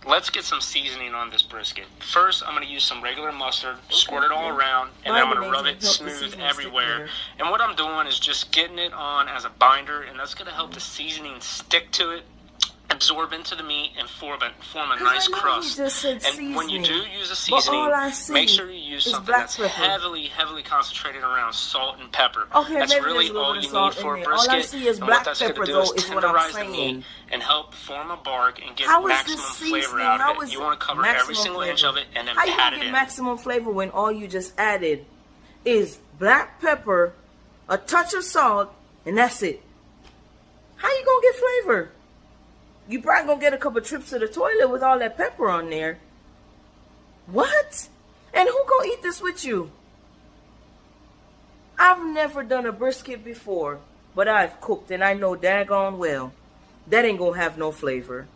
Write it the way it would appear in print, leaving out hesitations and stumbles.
let's get some seasoning on this brisket. First, I'm going to use some regular mustard, squirt it all around, and then I'm going to rub it smooth everywhere. And what I'm doing is just getting it on as a binder, and that's going to help the seasoning stick to it, absorb into the meat, and form a nice crust. And when you do use a seasoning, make sure you use something that's heavily concentrated around salt and pepper. Okay, that's really all you need for a brisket. All I see is black pepper, though, is what I'm saying. And help form a bark and get maximum flavor out of it. You want to cover every single inch of it and then pat it in. How you get maximum flavor when all you just added is black pepper, a touch of salt, and that's it? How you gonna get flavor? You probably gonna get a couple trips to the toilet with all that pepper on there. What? And who gonna eat this with you? I've never done a brisket before, but I've cooked and I know daggone well that ain't gonna have no flavor.